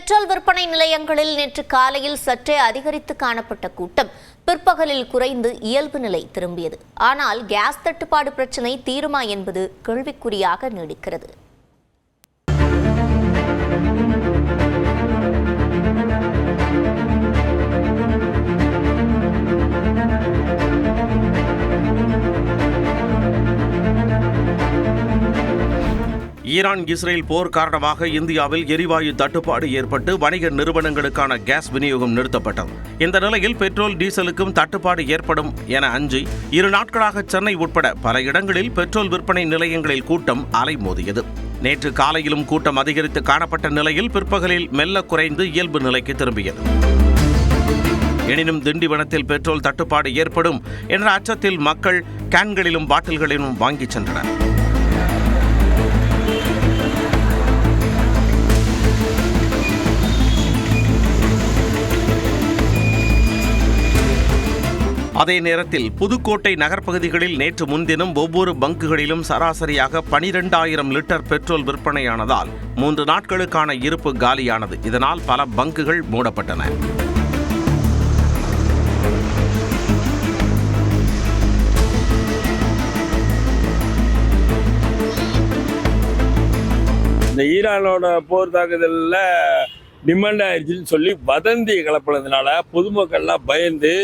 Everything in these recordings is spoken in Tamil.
பெட்ரோல் விற்பனை நிலையங்களில் நேற்று காலையில் சற்றே அதிகரித்து காணப்பட்ட கூட்டம் பிற்பகலில் குறைந்து இயல்பு நிலை திரும்பியது. ஆனால் கேஸ் தட்டுப்பாடு பிரச்சினை தீருமா என்பது கேள்விக்குறியாக நீடிக்கிறது. ஈரான் இஸ்ரேல் போர் காரணமாக இந்தியாவில் எரிவாயு தட்டுப்பாடு ஏற்பட்டு வணிக நிறுவனங்களுக்கான கேஸ் விநியோகம் நிறுத்தப்பட்டது. இந்த நிலையில் பெட்ரோல் டீசலுக்கும் தட்டுப்பாடு ஏற்படும் என அஞ்சி 2 நாட்களாக சென்னை உட்பட பல இடங்களில் பெட்ரோல் விற்பனை நிலையங்களில் கூட்டம் அலைமோதியது. நேற்று காலையிலும் கூட்டம் அதிகரித்து காணப்பட்ட நிலையில் பிற்பகலில் மெல்ல குறைந்து இயல்பு நிலைக்கு திரும்பியது. எனினும் திண்டிவனத்தில் பெட்ரோல் தட்டுப்பாடு ஏற்படும் என்ற அச்சத்தில் மக்கள் கேன்களிலும் பாட்டில்களிலும் வாங்கிச் சென்றனர். அதே நேரத்தில் புதுக்கோட்டை நகர்ப்பகுதிகளில் நேற்று முன்தினம் ஒவ்வொரு பங்குகளிலும் சராசரியாக 12,000 லிட்டர் பெட்ரோல் விற்பனையானதால் 3 நாட்களுக்கான இருப்பு காலியானது. இதனால் பல பங்குகள் மூடப்பட்டன. இந்த ஈரானோட போர் தாக்குதலில் டிமாண்ட் ஆயிடுச்சுன்னு சொல்லி வதந்தி கிளப்பினதுனால பொதுமக்கள்லாம் பயந்து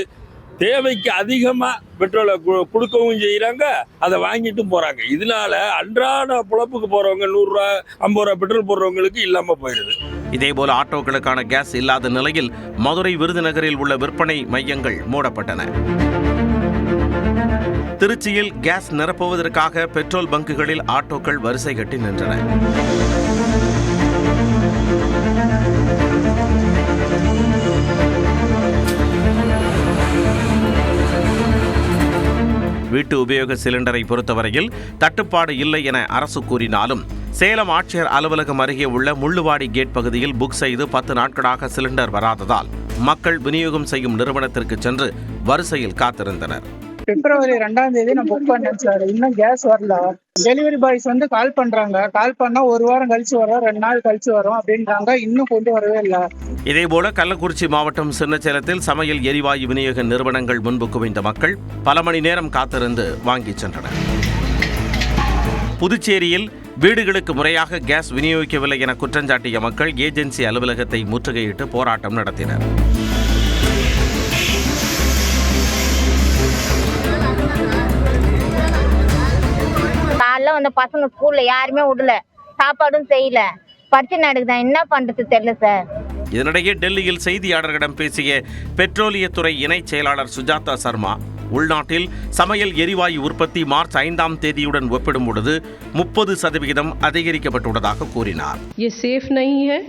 தேவைக்கு அதிகமாக பெட்ரோலை கொடுக்கவும் செய்கிறாங்க, அதை வாங்கிட்டும் போகிறாங்க. இதனால அன்றாட புழப்புக்கு போகிறவங்க 100 ரூபா 50 ரூபா பெட்ரோல் போடுறவங்களுக்கு இல்லாமல் போயிடுது. இதேபோல ஆட்டோக்களுக்கான கேஸ் இல்லாத நிலையில் மதுரை விருதுநகரில் உள்ள விற்பனை மையங்கள் மூடப்பட்டன. திருச்சியில் கேஸ் நிரப்புவதற்காக பெட்ரோல் பங்குகளில் ஆட்டோக்கள் வரிசை கட்டி நின்றன. வீட்டு உபயோக சிலிண்டரை பொறுத்தவரையில் தட்டுப்பாடு இல்லை என அரசு கூறினாலும் சேலம் ஆட்சியர் அலுவலகம் அருகே உள்ள முள்ளுவாடி கேட் பகுதியில் புக் செய்து 10 நாட்களாக சிலிண்டர் வராததால் மக்கள் விநியோகம் செய்யும் நிறுவனத்திற்கு சென்று வரிசையில் காத்திருந்தனர். பிப்ரவரி 2ஆம் தேதி நான் புக் பண்ணேன் சார். இன்னும் கேஸ் வரல. டெலிவரி பாய்ஸ் கால் பண்றாங்க. கால் பண்ணா 1 வாரம் கழிச்சு வரும், 2 நாள் கழிச்சு வரும் அப்படின்றாங்க. இன்னும் கொண்டு வரவே இல்லை. இதேபோல கள்ளக்குறிச்சி மாவட்டம் சின்னசேலத்தில் சமையல் எரிவாயு விநியோக நிறுவனங்கள் முன்பு குவிந்த மக்கள் பல மணி நேரம் காத்திருந்து வாங்கிச் சென்றனர். புதுச்சேரியில் வீடுகளுக்கு முறையாக கேஸ் விநியோகிக்கவில்லை என குற்றஞ்சாட்டிய மக்கள் ஏஜென்சி அலுவலகத்தை முற்றுகையிட்டு போராட்டம் நடத்தினர். காலைல வந்த பசங்க ஸ்கூல்ல யாருமே விடல, சாப்பாடும் செய்யல, பரிச்சை நடக்குதான், என்ன பண்றது தெரியல சார். இதனிடையே டெல்லியில் செய்தியாளர்களிடம் பேசிய பெட்ரோலியத்துறை இணைச் செயலாளர் சுஜாதா சர்மா உள்நாட்டில் சமையல் எரிவாயு உற்பத்தி மார்ச் 5ஆம் தேதியுடன் ஒப்பிடும் பொழுது 30% அதிகரிக்கப்பட்டுள்ளதாக கூறினார். ये सेफ नहीं है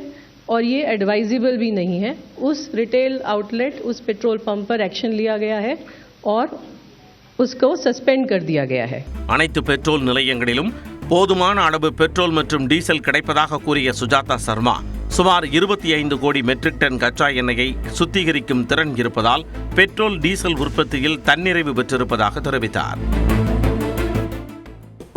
और ये एडवाइजेबल भी नहीं है. उस रिटेल आउटलेट उस पेट्रोल पंप पर एक्शन लिया गया है और उसको सस्पेंड कर दिया गया है. அனைத்து பெட்ரோல் நிலையங்களிலும் போதுமான அளவு பெட்ரோல் மற்றும் டீசல் கிடைப்பதாக கூறிய சுஜாதா சர்மா சுமார் 25 கோடி மெட்ரிக் டன் கச்சா எண்ணெயை சுத்திகரிக்கும் திறன் இருப்பதால் பெட்ரோல் டீசல் உற்பத்தியில் தன்னிறைவு பெற்றிருப்பதாக தெரிவித்தார்.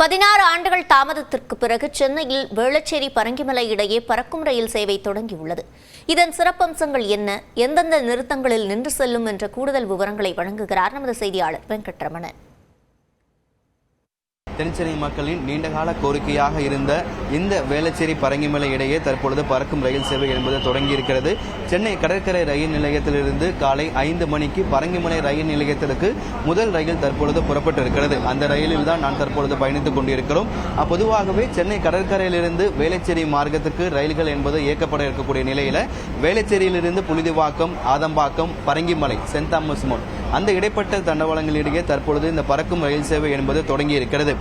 16 ஆண்டுகள் தாமதத்திற்கு பிறகு சென்னையில் வேளச்சேரி பரங்கிமலை இடையே பறக்கும் ரயில் சேவை தொடங்கியுள்ளது. இதன் சிறப்பம்சங்கள் என்ன, எந்தெந்த நிறுத்தங்களில் நின்று செல்லும் என்ற கூடுதல் விவரங்களை வழங்குகிறார் நமது செய்தியாளர் வெங்கட்ரமணன். தென்சென்னை மக்களின் நீண்டகால கோரிக்கையாக இருந்த இந்த வேளச்சேரி பரங்கிமலை இடையே தற்பொழுது பறக்கும் ரயில் சேவை என்பது தொடங்கியிருக்கிறது. சென்னை கடற்கரை ரயில் நிலையத்திலிருந்து காலை 5 மணிக்கு பரங்கிமலை ரயில் நிலையத்திற்கு முதல் ரயில் தற்பொழுது புறப்பட்டிருக்கிறது. அந்த ரயிலில் தான் நான் தற்பொழுது பயணித்துக் கொண்டிருக்கிறோம். பொதுவாகவே சென்னை கடற்கரையிலிருந்து வேளச்சேரி மார்க்கத்துக்கு ரயில்கள் என்பது இயக்கப்பட இருக்கக்கூடிய நிலையில வேளச்சேரியிலிருந்து Puzhuthivakkam, Adambakkam, Parangimalai, Saint Thomas Mount அந்த இடைப்பட்ட தண்டவாளங்களிடையே தற்பொழுது இந்த பறக்கும் ரயில் சேவை என்பது தொடங்கி இருக்கிறது.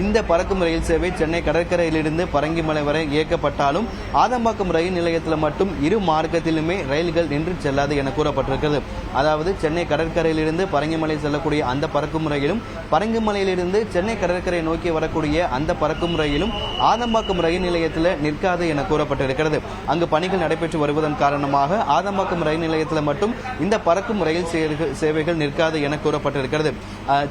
இந்த பறக்கும் ரயில் சேவை சென்னை கடற்கரையிலிருந்து பரங்கிமலை வரை இயக்கப்பட்டாலும் ஆதம்பாக்கம் ரயில் நிலையத்தில் மட்டும் 2 மார்க்கத்திலுமே ரயில்கள் நின்று செல்லாது என கூறப்பட்டிருக்கிறது. அதாவது சென்னை கடற்கரையிலிருந்து பரங்கிமலை செல்லக்கூடிய அந்த பறக்கும் ரயிலும் பரங்கிமலையிலிருந்து சென்னை கடற்கரை நோக்கி வரக்கூடிய அந்த பறக்கும் ரயிலும் ஆதம்பாக்கம் ரயில் நிலையத்தில் நிற்காது என கூறப்பட்டிருக்கிறது. அங்கு பணிகள் நடைபெற்று வருவதன் காரணமாக ஆதம்பாக்கம் ரயில் நிலையத்தில் மட்டும் இந்த பறக்கும் ரயில் சேவை சேவைகள் நிற்காது என கூறப்பட்டிருக்கிறது.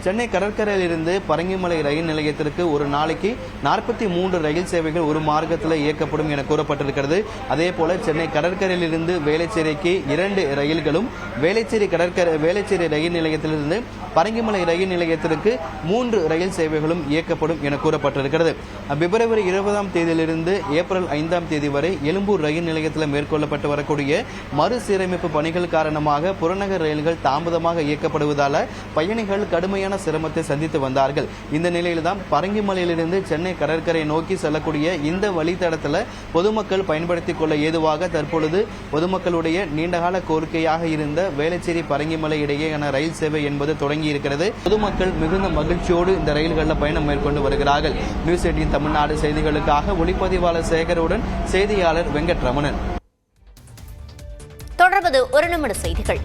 சென்னை கடற்கரையிலிருந்து பரங்கிமலை ரயில் நிலையத்திற்கு ஒரு நாளைக்கு 43 ரயில் சேவைகள் ஒரு மார்க்கத்தில் இயக்கப்படும் என கூறப்பட்டிருக்கிறது. அதே போல சென்னை கடற்கரையிலிருந்து வேளச்சேரிக்கு 2 ரயில்களும், வேளச்சேரி ரயில் நிலையத்திலிருந்து பரங்கிமலை ரயில் நிலையத்திற்கு 3 ரயில் சேவைகளும் இயக்கப்படும் என கூறப்பட்டிருக்கிறது. பிப்ரவரி 20ஆம் தேதியிலிருந்து ஏப்ரல் 5ஆம் தேதி வரை எழும்பூர் ரயில் நிலையத்தில் மேற்கொள்ளப்பட்டு வரக்கூடிய மறுசீரமைப்பு பணிகள் காரணமாக புறநகர் ரயில்கள் தாமதமாக இயக்கப்படுவதால் பயணிகள் கடுமையான சிரமத்தை சந்தித்து வந்தார்கள். இந்த நிலையில்தான் பரங்கிமலையிலிருந்து சென்னை கடற்கரை நோக்கி செல்லக்கூடிய இந்த வழித்தடத்தில் பொதுமக்கள் பயன்படுத்திக் கொள்ள ஏதுவாக தற்பொழுது பொதுமக்களுடைய நீண்டகால கோரிக்கையாக இருந்த வேளச்சேரி பரங்கிமலை இடையேயான ரயில் சேவை என்பது தொடங்கி இருக்கிறது. பொதுமக்கள் மிகுந்த மகிழ்ச்சியோடு இந்த ரயில்களில் பயணம் மேற்கொண்டு வருகிறார்கள். நியூஸ் 18 தமிழ்நாடு செய்திகளுக்காக ஒளிப்பதிவாளர் சேகருடன் செய்தியாளர் வெங்கட்ரமணன். தொடர்வது 1 நிமிட செய்திகள்.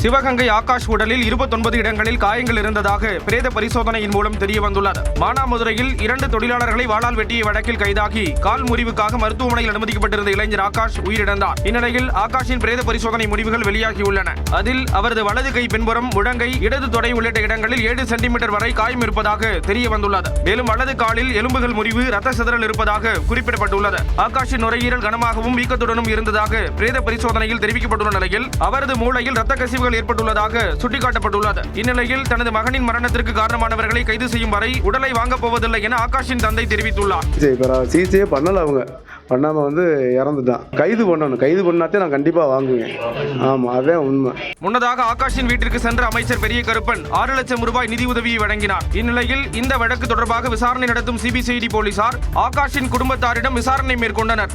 சிவகங்கை ஆகாஷ் உடலில் 29 இடங்களில் காயங்கள் இருந்ததாக பிரேத பரிசோதனையின் மூலம் தெரிய வந்துள்ளது. மானாமதுரையில் 2 தொழிலாளர்களை வாளால் வெட்டிய வழக்கில் கைதாகி கால் முறிவுக்காக மருத்துவமனையில் அனுமதிக்கப்பட்டிருந்த இளைஞர் ஆகாஷ் உயிரிழந்தார். இந்நிலையில் ஆகாஷின் பிரேத பரிசோதனை முடிவுகள் வெளியாகியுள்ளன. அதில் அவரது வலது கை பின்புறம், முழங்கை, இடது தொடை உள்ளிட்ட இடங்களில் 7 சென்டிமீட்டர் வரை காயம் இருப்பதாக தெரிய வந்துள்ளது. மேலும் வலது காலில் எலும்புகள் முறிவு, ரத்த சிதறல் இருப்பதாக குறிப்பிடப்பட்டுள்ளது. ஆகாஷின் நுரையீரல் கனமாகவும் வீக்கத்துடனும் இருந்ததாக பிரேத பரிசோதனையில் தெரிவிக்கப்பட்டுள்ள நிலையில் அவரது மூளையில் ரத்த கசிவுகள் ஏற்பட்டுள்ளதாக சுட்டிக்காட்டப்பட்டுள்ளது. இந்நிலையில் தனது மகனின் மரணத்திற்கு காரணமானவர்களை கைது செய்யும் வரை உடலை வாங்கப் போவதில்லை என ஆகாஷின் தந்தை தெரிவித்துள்ளார். சிகிச்சையே பண்ணல, அவங்க பண்ணாம இறந்துட்டான். கைது பண்ணாதே நான் கண்டிப்பா வாங்குவேன். ஆமா, அதே உண்மை. முன்னதாக ஆகாஷின் வீட்டிற்கு சென்ற அமைச்சர் பெரிய கருப்பன் 6 லட்சம் ரூபாய் நிதி உதவியை வழங்கினார். இந்நிலையில் இந்த வழக்கு தொடர்பாக விசாரணை நடத்தும் சிபிசிஐடி போலீசார் ஆகாஷின் குடும்பத்தாரிடம் விசாரணை மேற்கொண்டனர்.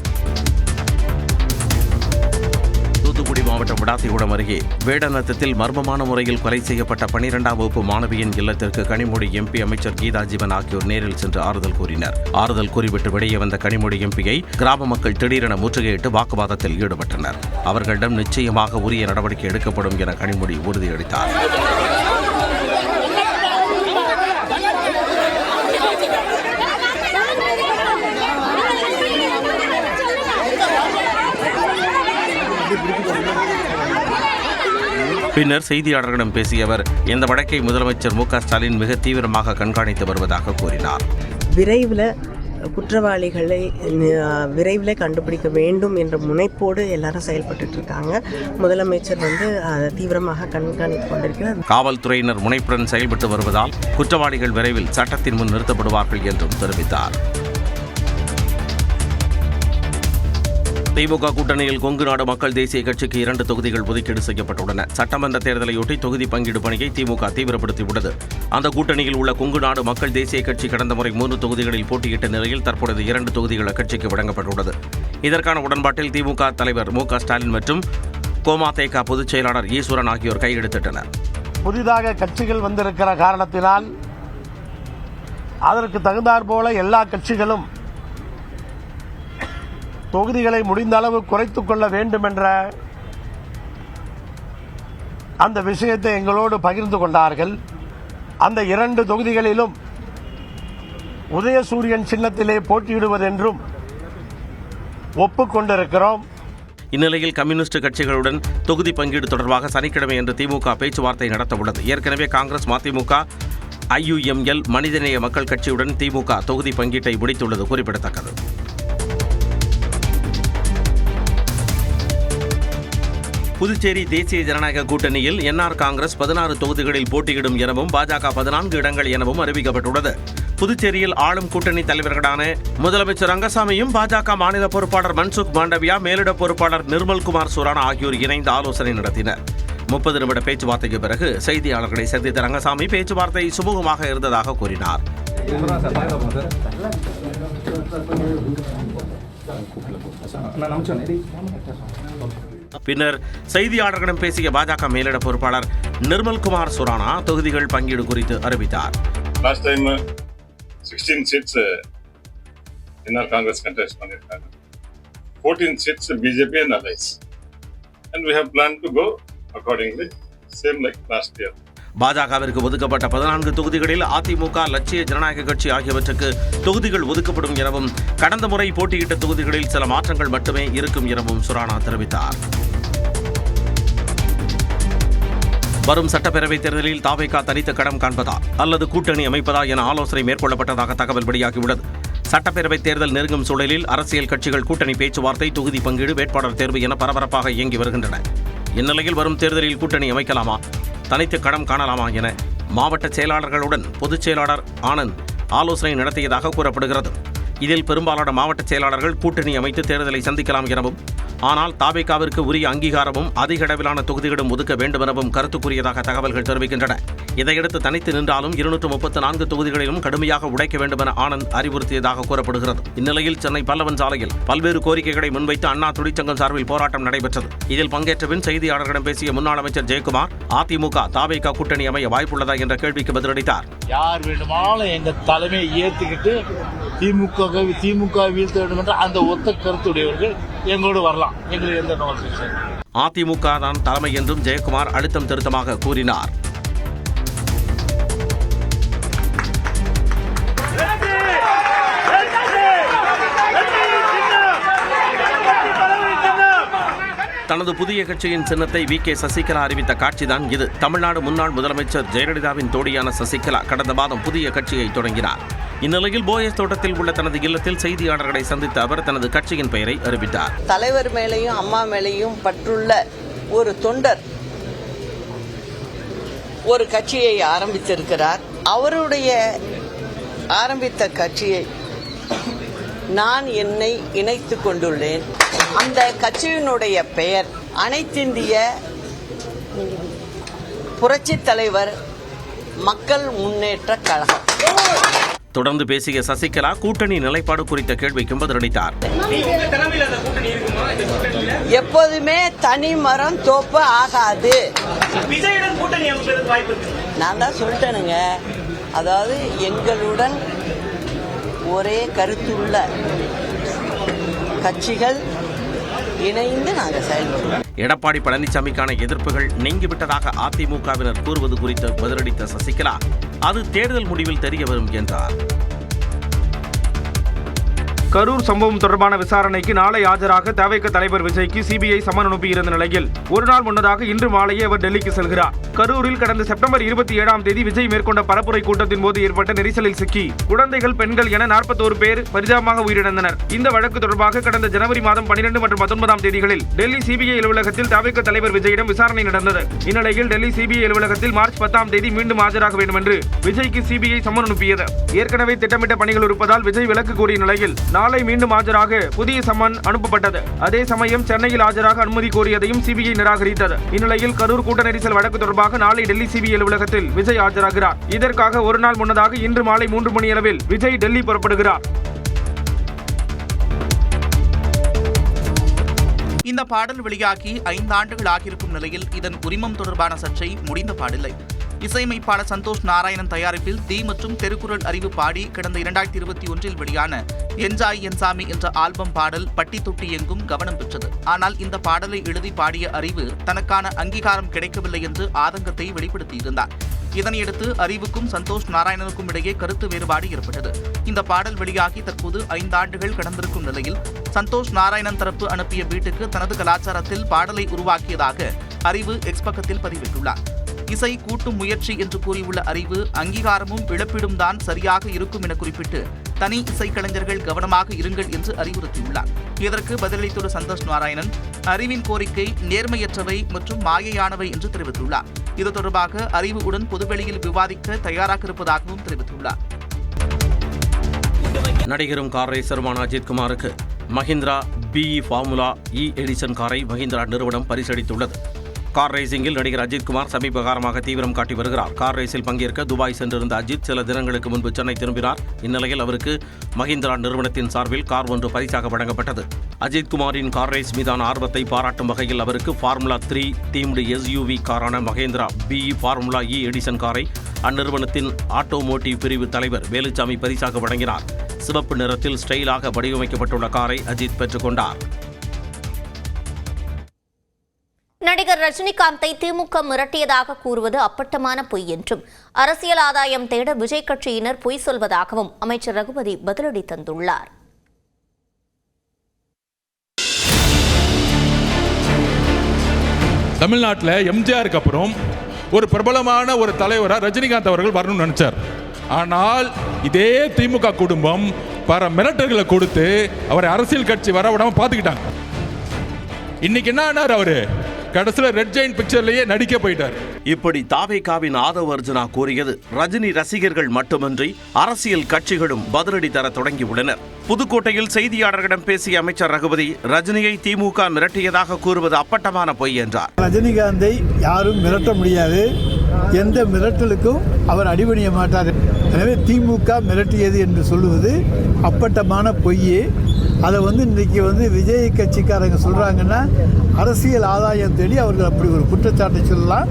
தூத்துக்குடி மாவட்டம் விடாத்திகுளம் அருகே வேடநத்தத்தில் மர்மமான முறையில் கொலை செய்யப்பட்ட 12ஆம் வகுப்பு மாணவியின் இல்லத்திற்கு கனிமொழி எம்பி, அமைச்சர் கீதா ஜீவன் ஆகியோர் நேரில் சென்று ஆறுதல் கூறினர். ஆறுதல் கூறிவிட்டு வெளியே வந்த கனிமொழி எம்பியை கிராம மக்கள் திடீரென முற்றுகையிட்டு வாக்குவாதத்தில் ஈடுபட்டனர். அவர்களிடம் நிச்சயமாக உரிய நடவடிக்கை எடுக்கப்படும் என கனிமொழி உறுதியளித்தார். பின்னர் செய்தியாளர்களிடம் பேசிய அவர் இந்த வழக்கை முதலமைச்சர் மு க ஸ்டாலின் மிக தீவிரமாக கண்காணித்து வருவதாக கூறினார். விரைவில் குற்றவாளிகளை விரைவில் கண்டுபிடிக்க வேண்டும் என்ற முனைப்போடு எல்லாரும் செயல்பட்டு இருக்காங்க. முதலமைச்சர் தீவிரமாக கண்காணித்து கொண்டிருக்கிறார். காவல்துறையினர் முனைப்புடன் செயல்பட்டு வருவதால் குற்றவாளிகள் விரைவில் சட்டத்தின் முன் நிறுத்தப்படுவார்கள் என்றும் தெரிவித்தார். திமுக கூட்டணியில் கொங்கு நாடு மக்கள் தேசிய கட்சிக்கு 2 தொகுதிகள் ஒதுக்கீடு செய்யப்பட்டுள்ளன. சட்டமன்ற தேர்தலையொட்டி தொகுதி பங்கீடு பணியை திமுக தீவிரப்படுத்தியுள்ளது. அந்த கூட்டணியில் உள்ள கொங்கு நாடு மக்கள் தேசிய கட்சி கடந்த முறை 3 தொகுதிகளில் போட்டியிட்ட நிலையில் தற்பொழுது 2 தொகுதிகள் அக்கட்சிக்கு வழங்கப்பட்டுள்ளது. இதற்கான உடன்பாட்டில் திமுக தலைவர் மு க ஸ்டாலின் மற்றும் கோமாதேக பொதுச் செயலாளர் ஈஸ்வரன் ஆகியோர் கையெழுத்திட்டனர். புதிதாக கட்சிகள் வந்திருக்கிற காரணத்தினால் அதற்கு தகுந்தாற்போல எல்லா கட்சிகளும் தொகுதிகளை முடிந்த அளவு குறைத்துக் கொள்ள வேண்டும் என்ற அந்த விஷயத்தை எங்களோடு பகிர்ந்து கொண்டார்கள். அந்த 2 தொகுதிகளிலும் உதயசூரியன் சின்னத்திலே போட்டியிடுவதென்றும் ஒப்புக்கொண்டிருக்கிறோம். இந்நிலையில் கம்யூனிஸ்ட் கட்சிகளுடன் தொகுதி பங்கீடு தொடர்பாக சனிக்கிழமை என்று திமுக பேச்சுவார்த்தை நடத்தவுள்ளது. ஏற்கனவே காங்கிரஸ், மதிமுக, IUML, மனிதநேய மக்கள் கட்சியுடன் திமுக தொகுதி பங்கீட்டை முடித்துள்ளது குறிப்பிடத்தக்கது. புதுச்சேரி தேசிய ஜனநாயக கூட்டணியில் NR காங்கிரஸ் 16 தொகுதிகளில் போட்டியிடும் எனவும் பாஜக 14 இடங்கள் எனவும் அறிவிக்கப்பட்டுள்ளது. புதுச்சேரியில் ஆளும் கூட்டணி தலைவர்களான முதலமைச்சர் ரங்கசாமியும் பாஜக மாநில பொறுப்பாளர் மன்சுக் மாண்டவியா, மேலிட பொறுப்பாளர் நிர்மல்குமார் சுரானா ஆகியோர் இணைந்து ஆலோசனை நடத்தினர். 30 நிமிட பேச்சுவார்த்தைக்கு பிறகு செய்தியாளர்களை சந்தித்த ரங்கசாமி பேச்சுவார்த்தை சுமூகமாக இருந்ததாக கூறினார். பின்னர் செய்தியாளர்களிடம் பேசிய பாஜக மேலிட பொறுப்பாளர் நிர்மல்குமார் சுரானா தொகுதிகள் பங்கீடு குறித்து அறிவித்தார். Last time 16 seats NR Congress contest பண்ணிருக்காங்க. 14 seats BJP and allies. And we have planned to go accordingly, same like last year. பாஜகவிற்கு ஒதுக்கப்பட்ட 14 தொகுதிகளில் அதிமுக, லட்சிய ஜனநாயக கட்சி ஆகியவற்றுக்கு தொகுதிகள் ஒதுக்கப்படும் எனவும் கடந்த முறை போட்டியிட்ட தொகுதிகளில் சில மாற்றங்கள் மட்டுமே இருக்கும் எனவும் சுரானா தெரிவித்தார். வரும் சட்டப்பேரவைத் தேர்தலில் தாவேகா தனித்த களம் காண்பதா அல்லது கூட்டணி அமைப்பதா என ஆலோசனை மேற்கொள்ளப்பட்டதாக தகவல் வெளியாகியுள்ளது. சட்டப்பேரவைத் தேர்தல் நெருங்கும் சூழலில் அரசியல் கட்சிகள் கூட்டணி பேச்சுவார்த்தை, தொகுதி பங்கீடு, வேட்பாளர் தேர்வு என பரபரப்பாக இயங்கி வருகின்றன. இந்நிலையில் வரும் தேர்தலில் கூட்டணி அமைக்கலாமா, தனித்து களம் காணலாமா என மாவட்ட செயலாளர்களுடன் பொதுச் செயலாளர் ஆனந்த் ஆலோசனை நடத்தியதாக கூறப்படுகிறது. இதில் பெரும்பாலான மாவட்ட செயலாளர்கள் கூட்டணி அமைத்து தேர்தலை சந்திக்கலாம் எனவும், ஆனால் தாவேகாவிற்கு உரிய அங்கீகாரமும் அதிக அளவிலான தொகுதிகளும் ஒதுக்க வேண்டும் எனவும் கருத்து கூறியதாக தகவல்கள் தெரிவிக்கின்றன. இதையடுத்து தனித்து நின்றாலும் 234 தொகுதிகளிலும் கடுமையாக உடைக்க வேண்டும் என ஆனந்த் அறிவுறுத்தியதாக கூறப்படுகிறது. இந்நிலையில் சென்னை பல்லவன் சாலையில் பல்வேறு கோரிக்கைகளை முன்வைத்து அண்ணா தொழிற்சங்கம் சார்பில் போராட்டம் நடைபெற்றது. இதில் பங்கேற்ற பின் செய்தியாளர்களிடம் பேசிய முன்னாள் அமைச்சர் ஜெயக்குமார், அதிமுக தாவேகா கூட்டணி அமைய வாய்ப்புள்ளதா என்ற கேள்விக்கு பதிலளித்தார். யார் வேண்டுமானாலும் எங்க தலைமையை ஏற்றுக்கிட்டு திமுக வீழ்த்த வேண்டும் என்ற அந்த ஒத்த கருத்துடையவர்கள் எங்களோடு வரலாம். எங்களுக்கு எந்த நோக்கம். அதிமுக தான் தலைமை என்றும் ஜெயக்குமார் அழுத்தம் திருத்தமாக கூறினார். தனது புதிய கட்சியின் சின்னத்தை வி.கே. சசிகலா அறிவித்த காட்சிதான் இது. தமிழ்நாடு முன்னாள் முதலமைச்சர் ஜெயலலிதாவின் தோழியான சசிகலா கடந்த மாதம் புதிய கட்சியை தொடங்கினார். இந்நிலையில் போயஸ் தோட்டத்தில் உள்ள தனது இல்லத்தில் செய்தியாளர்களை சந்தித்த அவர் தனது கட்சியின் பெயரை அறிவித்தார். தலைவர் மேலேயும் அம்மா மேலேயும் பற்றுள்ள ஒரு தொண்டர் ஒரு கட்சியை ஆரம்பித்திருக்கிறார். அவருடைய ஆரம்பித்த கட்சியை நான் என்னை இணைத்துக் கொண்டுள்ளேன். அந்த கட்சியினுடைய பெயர் அனைத்திந்திய புரட்சித் தலைவர் மக்கள் முன்னேற்ற கழகம். தொடர்ந்து பேசிய சசிகலா கூட்டணி நிலைப்பாடு குறித்த கேள்விக்கும் பதிலளித்தார். எப்போதுமே தனி மரம் தோப்பு ஆகாது. நான் தான் சொல்லிட்டேனுங்க. அதாவது எங்களுடன் ஒரே கருத்துள்ள கட்சிகள் இணைந்து நாங்கள் செயல்படுவோம். எடப்பாடி பழனிசாமிக்கான எதிர்ப்புகள் நீங்கிவிட்டதாக அதிமுகவினர் கூறுவது குறித்து பதிலளித்த சசிகலா, அது தேர்தல் முடிவில் தெரிய வரும் என்றார். கரூர் சம்பவம் தொடர்பான விசாரணைக்கு நாளை ஆஜராக தவேக தலைவர் விஜய்க்கு சிபிஐ சம்மன் அனுப்பியிருந்த நிலையில் ஒரு நாள் முன்னதாக இன்று மாலையே அவர் டெல்லிக்கு செல்கிறார். கரூரில் கடந்த செப்டம்பர் 27ஆம் தேதி விஜய் மேற்கொண்ட பரப்புரை கூட்டத்தின் போது ஏற்பட்ட நெரிசலில் சிக்கி குழந்தைகள், பெண்கள் என 41 பேர் பரிதாபமாக உயிரிழந்தனர். இந்த வழக்கு தொடர்பாக கடந்த ஜனவரி மாதம் 12 மற்றும் 19ஆம் தேதிகளில் டெல்லி சிபிஐ அலுவலகத்தில் தவேக தலைவர் விஜயிடம் விசாரணை நடந்தது. இந்நிலையில் டெல்லி சிபிஐ அலுவலகத்தில் மார்ச் 10ஆம் தேதி மீண்டும் ஆஜராக வேண்டும் என்று விஜய்க்கு சிபிஐ சம்மன் அனுப்பியது. ஏற்கனவே திட்டமிட்ட பணிகள் இருப்பதால் விஜய் விலக்கு கோரிய நிலையில் நாளை மீண்டும் ஆஜராக புதிய சம்மன் அனுப்பப்பட்டது. அதே சமயம் சென்னையில் ஆஜராக அனுமதி கோரியதையும் சிபிஐ நிராகரித்தது. இந்நிலையில் கரூர் கூட்ட நெரிசல் வழக்கு தொடர்பாக நாளை டெல்லி சிபிஐ அலுவலகத்தில் விஜய் ஆஜராகிறார். இதற்காக ஒரு நாள் முன்னதாக இன்று மாலை 3 மணியளவில் விஜய் டெல்லி புறப்படுகிறார். இந்த பாடல் வெளியாகி 5 ஆண்டுகள் ஆகியிருக்கும் நிலையில் இதன் உரிமம் தொடர்பான சர்ச்சை முடிந்த பாடில்லை. இசையமைப்பாளர் சந்தோஷ் நாராயணன் தயாரிப்பில் தி மற்றும் தெருக்குறள் அறிவு பாடி கடந்த 2021இல் வெளியான என்ஜாய் என்சாமி என்ற ஆல்பம் பாடல் பட்டி தொட்டி எங்கும் கவனம் பெற்றது. ஆனால் இந்த பாடலை எழுதி பாடிய அறிவு தனக்கான அங்கீகாரம் கிடைக்கவில்லை என்று ஆதங்கத்தை வெளிப்படுத்தியிருந்தார். இதனையடுத்து அறிவுக்கும் சந்தோஷ் நாராயணனுக்கும் இடையே கருத்து வேறுபாடு ஏற்பட்டது. இந்த பாடல் வெளியாகி தற்போது 5 ஆண்டுகள் கடந்திருக்கும் நிலையில் சந்தோஷ் நாராயணன் தரப்பு அனுப்பிய வீட்டுக்கு தனது கலாச்சாரத்தில் பாடலை உருவாக்கியதாக அறிவு எக்ஸ் பக்கத்தில் பதிவிட்டுள்ளார். இசை கூட்டும் முயற்சி என்று கூறியுள்ள அறிவு, அங்கீகாரமும் இழப்பீடும் தான் சரியாக இருக்கும் என குறிப்பிட்டு தனி இசைக்கலைஞர்கள் கவனமாக இருங்கள் என்று அறிவுறுத்தியுள்ளார். இதற்கு பதிலளித்துள்ள சந்தோஷ் நாராயணன், அறிவின் கோரிக்கை நேர்மையற்றவை மற்றும் மாயையானவை என்று தெரிவித்துள்ளார். இது தொடர்பாக அறிவுடன் பொதுவெளியில் விவாதிக்க தயாராக இருப்பதாகவும் தெரிவித்துள்ளார். நடிகரும் கார் ரேசருமான அஜித்குமாருக்கு Mahindra BE Formula E Edition காரை மஹிந்திரா நிறுவனம் பரிசளித்துள்ளது. கார் ரேசிங்கில் நடிகர் அஜித்குமார் சமீப காலமாக தீவிரம் காட்டி வருகிறார். கார் ரேஸில் பங்கேற்க துபாய் சென்றிருந்த அஜித் சில தினங்களுக்கு முன்பு சென்னை திரும்பினார். இந்நிலையில் அவருக்கு மஹிந்திரா நிறுவனத்தின் சார்பில் கார் ஒன்று பரிசாக வழங்கப்பட்டது. அஜித்குமாரின் கார் ரேஸ் மீதான ஆர்வத்தை பாராட்டும் வகையில் அவருக்கு ஃபார்முலா 3 தீம்டு எஸ்யூவி காரான Mahindra BE Formula E Edition காரை அந்நிறுவனத்தின் ஆட்டோமோட்டிவ் பிரிவு தலைவர் வேலுச்சாமி பரிசாக வழங்கினார். சிவப்பு நிறத்தில் ஸ்டைலாக வடிவமைக்கப்பட்டுள்ள காரை அஜித் பெற்றுக்கொண்டார். நடிகர் ரஜினிகாந்தை திமுக மிரட்டியதாக கூறுவது அப்பட்டமான பொய் என்றும் அரசியல் ஆதாயம் தேட விஜய் கட்சியினர் பொய் சொல்வதாகவும் அமைச்சர் ரகுபதி பதிலடி தந்துள்ளார். தமிழ்நாட்டில் எம்ஜிஆருக்கு அப்புறம் ஒரு பிரபலமான ஒரு தலைவராக ரஜினிகாந்த் அவர்கள் வரணும்னு நினைச்சார். ஆனால் இதே திமுக குடும்பம் பல மிரட்டல்களை கொடுத்து அவரை அரசியல் கட்சி வர விடாம பார்த்துக்கிட்டாங்க. இன்னைக்கு என்ன ஆனார்? அவரு கடைசியில் ரெட் ஜெயின் பிக்சர்லயே நடிக்க போயிட்டார். இப்படி தாவேகாவின் ஆதவ் அர்ஜுனா கூறியது ரஜினி ரசிகர்கள் மட்டுமின்றி அரசியல் கட்சிகளும் பதிலடி தர தொடங்கியுள்ளனர். புதுக்கோட்டையில் செய்தியாளர்களிடம் பேசிய அமைச்சர் ரகுபதி ரஜினியை திமுக மிரட்டியதாக கூறுவது அப்பட்டமான பொய் என்றார். ரஜினிகாந்தை யாரும் மிரட்ட முடியாது, எந்த மிரட்டலுக்கும் அவர் அடிபணிய மாட்டார். எனவே திமுக மிரட்டியது என்று சொல்லுவது அப்பட்டமான பொய். அதை இன்றைக்கி விஜய் கட்சிக்காரங்க சொல்கிறாங்கன்னா அரசியல் ஆதாயம் தேடி அவர்கள் அப்படி ஒரு குற்றச்சாட்டை சொல்லலாம்.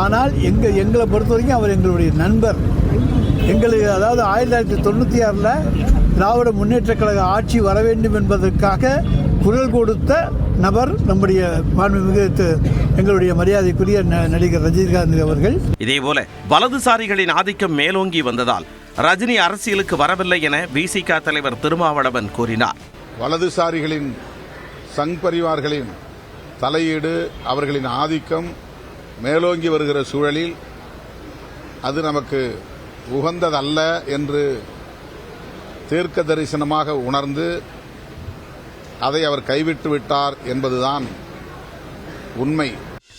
ஆனால் எங்களை பொறுத்த வரைக்கும் அவர் எங்களுடைய நண்பர். எங்களுக்கு அதாவது 1996 திராவிட முன்னேற்றக் கழக ஆட்சி வர வேண்டும் என்பதற்காக குரல் கொடுத்த நபர் நம்முடைய மாண்புமிகு எங்களுடைய மரியாதைக்குரிய நடிகர் ரஜினிகாந்த் அவர்கள். இதேபோல வலதுசாரிகளின் ஆதிக்கம் மேலோங்கி வந்ததால் ரஜினி அரசியலுக்கு வரவில்லை என விசிக தலைவர் திருமாவளவன் கூறினார். வலதுசாரிகளின் சங் பரிவார்களின் தலையீடு, அவர்களின் ஆதிக்கம் மேலோங்கி வருகிற சூழலில் அது நமக்கு உகந்ததல்ல என்று தீர்க்க தரிசனமாக உணர்ந்து அதை அவர் கைவிட்டு விட்டார் என்பதுதான் உண்மை.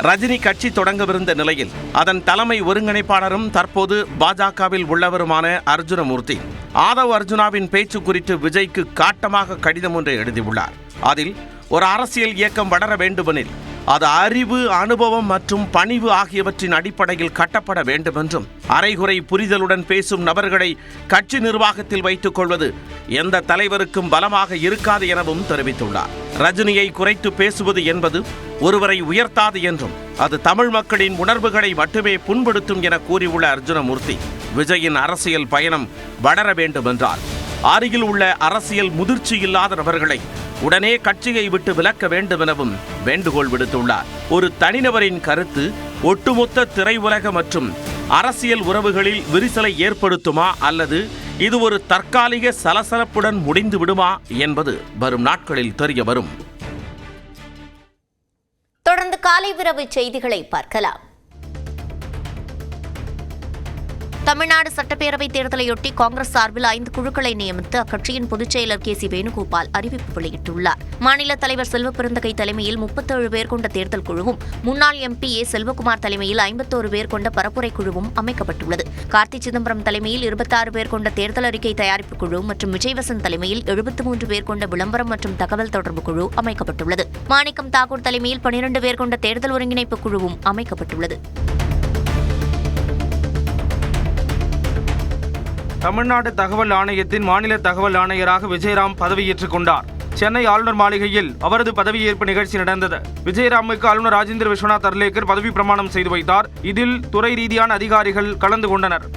ரஜினி கட்சி தொடங்கவிருந்த நிலையில் அதன் தலைமை ஒருங்கிணைப்பாளரும் தற்போது பாஜகவில் உள்ளவருமான அர்ஜுனமூர்த்தி ஆதவ் அர்ஜுனாவின் பேச்சு குறித்து விஜய்க்கு காட்டமாக கடிதம் ஒன்றை எழுதியுள்ளார். அதில் ஒரு அரசியல் இயக்கம் வளர வேண்டுமெனில் அது அறிவு, அனுபவம் மற்றும் பணிவு ஆகியவற்றின் அடிப்படையில் கட்டப்பட வேண்டும் என்றும், அரைகுறை புரிதலுடன் பேசும் நபர்களை கட்சி நிர்வாகத்தில் வைத்துக் கொள்வது எந்த தலைவருக்கும் பலமாக இருக்காது எனவும் தெரிவித்துள்ளார். ரஜினியை குறைத்து பேசுவது என்பது ஒருவரை உயர்த்தாது என்றும் அது தமிழ் மக்களின் உணர்வுகளை மட்டுமே புண்படுத்தும் என கூறியுள்ள அர்ஜுனமூர்த்தி விஜயின் அரசியல் பயணம் வளர வேண்டும் என்றார். அருகில் உள்ள அரசியல் முதிர்ச்சி இல்லாத நபர்களை உடனே கட்சியை விட்டு விலக்க வேண்டும் எனவும் வேண்டுகோள் விடுத்துள்ளார். ஒரு தனிநபரின் கருத்து ஒட்டுமொத்த திரையுலக மற்றும் அரசியல் உறவுகளில் விரிசலை ஏற்படுத்துமா அல்லது இது ஒரு தற்காலிக சலசலப்புடன் முடிந்து விடுமா என்பது வரும் நாட்களில் தெரிய வரும். தொடர்ந்து காலை விரவு செய்திகளை பார்க்கலாம். தமிழ்நாடு சட்டப்பேரவை தேர்தலையொட்டி காங்கிரஸ் சார்பில் 5 குழுக்களை நியமித்து அக்கட்சியின் பொதுச் செயலர் கே.சி. வேணுகோபால் அறிவிப்பு வெளியிட்டுள்ளார். மாநில தலைவர் செல்வப்பெருந்தகை தலைமையில் 37 பேர் கொண்ட தேர்தல் குழுவும், முன்னாள் MP ஏ. செல்வகுமார் தலைமையில் 51 பேர் கொண்ட பரப்புரை குழுவும் அமைக்கப்பட்டுள்ளது. கார்த்தி சிதம்பரம் தலைமையில் 26 பேர் கொண்ட தேர்தல் அறிக்கை தயாரிப்பு குழு மற்றும் விஜய்வசந்த் தலைமையில் 73 பேர் கொண்ட விளம்பரம் மற்றும் தகவல் தொடர்பு குழு அமைக்கப்பட்டுள்ளது. மாணிக்கம் தாக்கூர் தலைமையில் 12 பேர் கொண்ட தேர்தல் ஒருங்கிணைப்பு குழுவும் அமைக்கப்பட்டுள்ளது. தமிழ்நாடு தகவல் ஆணையத்தின் மாநில தகவல் ஆணையராக விஜயராம் பதவியேற்றுக் கொண்டார். சென்னை ஆளுநர் மாளிகையில் அவரது பதவியேற்பு நிகழ்ச்சி நடந்தது. விஜயராமுக்கு ஆளுநர் ராஜேந்திர விஸ்வநாத் அர்லேக்கர் பதவி பிரமாணம் செய்து வைத்தார். இதில் துறை ரீதியான அதிகாரிகள் கலந்து கொண்டனர்.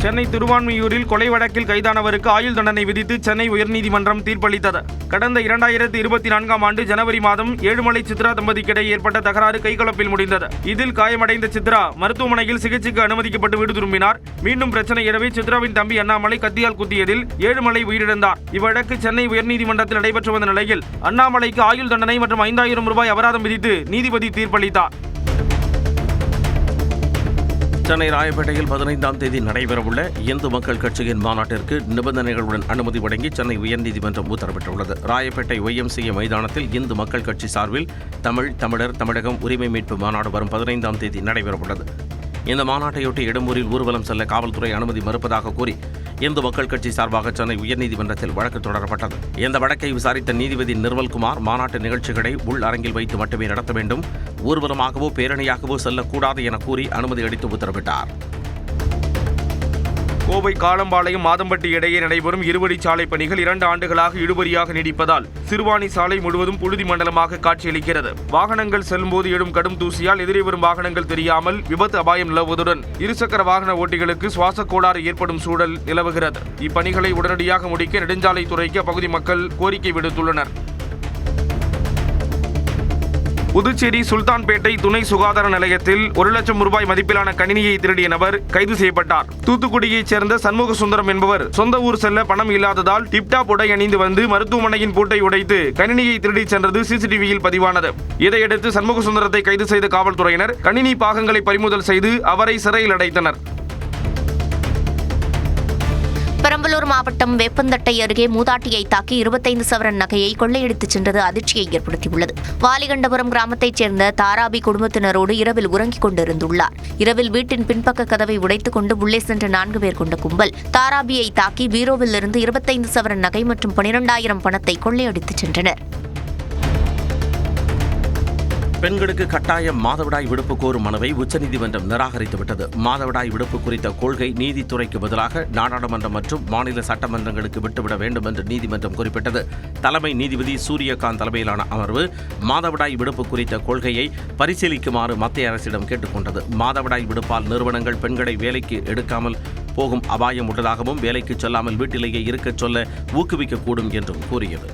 சென்னை திருவான்மியூரில் கொலை வழக்கில் கைதானவருக்கு ஆயுள் தண்டனை விதித்து சென்னை உயர்நீதிமன்றம் தீர்ப்பளித்தது. கடந்த 2024ஆம் ஆண்டு ஜனவரி மாதம் ஏழுமலை சித்ரா தம்பதிக்கிடையே ஏற்பட்ட தகராறு கைகலப்பில் முடிந்தது. இதில் காயமடைந்த சித்ரா மருத்துவமனையில் சிகிச்சைக்கு அனுமதிக்கப்பட்டு வீடு திரும்பினார். மீண்டும் பிரச்சனை எனவே சித்ராவின் தம்பி அண்ணாமலை கத்தியால் குத்தியதில் ஏழுமலை உயிரிழந்தார். இவ்வழக்கு சென்னை உயர்நீதிமன்றத்தில் நடைபெற்று வந்த நிலையில் அண்ணாமலைக்கு ஆயுள் தண்டனை மற்றும் 5000 ரூபாய் அபராதம் விதித்து நீதிபதி தீர்ப்பளித்தார். சென்னை ராயப்பேட்டையில் 15ஆம் தேதி நடைபெறவுள்ள இந்து மக்கள் கட்சியின் மாநாட்டிற்கு நிபந்தனைகளுடன் அனுமதி வழங்கி சென்னை உயர்நீதிமன்றம் உத்தரவிட்டுள்ளது. ராயப்பேட்டை YMCA மைதானத்தில் இந்து மக்கள் கட்சி சார்பில் தமிழர் தமிழகம் உரிமை மீட்பு மாநாடு வரும் 15ஆம் தேதி நடைபெறவுள்ளது. இந்த மாநாட்டையொட்டி எழும்பூரில் ஊர்வலம் செல்ல காவல்துறை அனுமதி மறுப்பதாக கூறி இந்து மக்கள் கட்சி சார்பாக சென்னை உயர்நீதிமன்றத்தில் வழக்கு தொடரப்பட்டது. இந்த வழக்கை விசாரித்த நீதிபதி நிர்மல்குமார் மாநாட்டு நிகழ்ச்சிகளை உள் அரங்கில் வைத்து மட்டுமே நடத்த வேண்டும், ஊர்வலமாகவோ பேரணியாகவோ செல்லக்கூடாது என கூறி அனுமதி அளித்து உத்தரவிட்டார். கோவை காளம்பாளையம் மாதம்பட்டி இடையே நடைபெறும் இருவழிச்சாலை பணிகள் 2 ஆண்டுகளாக இழுபறியாக நீடிப்பதால் சிறுவாணி சாலை முழுவதும் புழுதி மண்டலமாக காட்சியளிக்கிறது. வாகனங்கள் செல்லும்போது எழும் கடும் தூசியால் எதிரே வரும் வாகனங்கள் தெரியாமல் விபத்து அபாயம் நிலவுவதுடன் இருசக்கர வாகன ஓட்டிகளுக்கு சுவாச கோளாறு ஏற்படும் சூழல் நிலவுகிறது. இப்பணிகளை உடனடியாக முடிக்க நெடுஞ்சாலைத்துறைக்கு அப்பகுதி மக்கள் கோரிக்கை விடுத்துள்ளனர். புதுச்சேரி சுல்தான்பேட்டை துணை சுகாதார நிலையத்தில் 1 லட்சம் ரூபாய் மதிப்பிலான கணினியை திருடிய நபர் கைது செய்யப்பட்டார். தூத்துக்குடியைச் சேர்ந்த சண்முக சுந்தரம் என்பவர் சொந்த ஊர் செல்ல பணம் இல்லாததால் டிப்டாப் உடை அணிந்து வந்து மருத்துவமனையின் பூட்டை உடைத்து கணினியை திருடி சென்றது சிசிடிவியில் பதிவானது. இதையடுத்து சண்முக சுந்தரத்தை கைது செய்த காவல்துறையினர் கணினி பாகங்களை பறிமுதல் செய்து அவரை சிறையில் அடைத்தனர். பெரம்பலூர் மாவட்டம் வேப்பந்தட்டை அருகே மூதாட்டியை தாக்கி 25 சவரன் நகையை கொள்ளையடித்துச் சென்றது அதிர்ச்சியை ஏற்படுத்தியுள்ளது. வாலிகண்டபுரம் கிராமத்தைச் சேர்ந்த தாராபி குடும்பத்தினரோடு இரவில் உறங்கிக் கொண்டிருந்துள்ளார். இரவில் வீட்டின் பின்பக்க கதவை உடைத்துக் கொண்டு உள்ளே சென்ற 4 பேர் கொண்ட கும்பல் தாராபியை தாக்கி பீரோவில் இருந்து 25 சவரன் நகை மற்றும் 12,000 பணத்தை கொள்ளையடித்துச் சென்றனர். பெண்களுக்கு கட்டாய மாதவிடாய் விடுப்பு கோரும் மனுவை உச்சநீதிமன்றம் நிராகரித்துவிட்டது. மாதவிடாய் விடுப்பு குறித்த கொள்கை நீதித்துறைக்கு பதிலாக நாடாளுமன்றம் மற்றும் மாநில சட்டமன்றங்களுக்கு விட்டுவிட வேண்டும் என்று நீதிமன்றம் குறிப்பிட்டது. தலைமை நீதிபதி சூரியகாந்த் தலைமையிலான அமர்வு மாதவிடாய் விடுப்பு குறித்த கொள்கையை பரிசீலிக்குமாறு மத்திய அரசிடம் கேட்டுக்கொண்டது. மாதவிடாய் விடுப்பால் நிறுவனங்கள் பெண்களை வேலைக்கு எடுக்காமல் போகும் அபாயம் உள்ளதாகவும் வேலைக்கு செல்லாமல் வீட்டிலேயே இருக்கச் சொல்ல ஊக்குவிக்கக்கூடும் என்றும் கூறியது.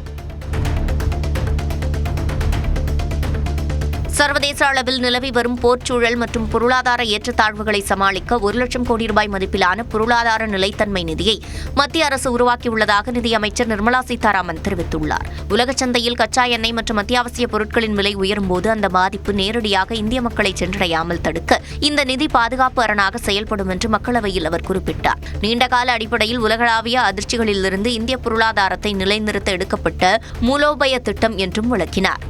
சர்வதேச அளவில் நிலவி வரும் போர்ச்சூழல் மற்றும் பொருளாதார ஏற்றத்தாழ்வுகளை சமாளிக்க 1 லட்சம் கோடி ரூபாய் மதிப்பிலான பொருளாதார நிலைத்தன்மை நிதியை மத்திய அரசு உருவாக்கியுள்ளதாக நிதியமைச்சர் நிர்மலா சீதாராமன் தெரிவித்துள்ளார். உலக சந்தையில் கச்சா எண்ணெய் மற்றும் அத்தியாவசிய பொருட்களின் விலை உயரும்போது அந்த பாதிப்பு நேரடியாக இந்திய மக்களை சென்றடையாமல் தடுக்க இந்த நிதி பாதுகாப்பு அரணாக செயல்படும் என்று மக்களவையில் அவர் குறிப்பிட்டார். நீண்டகால அடிப்படையில் உலகளாவிய அதிர்ச்சிகளிலிருந்து இந்திய பொருளாதாரத்தை நிலைநிறுத்த எடுக்கப்பட்ட மூலோபய திட்டம் என்றும் விளக்கினார்.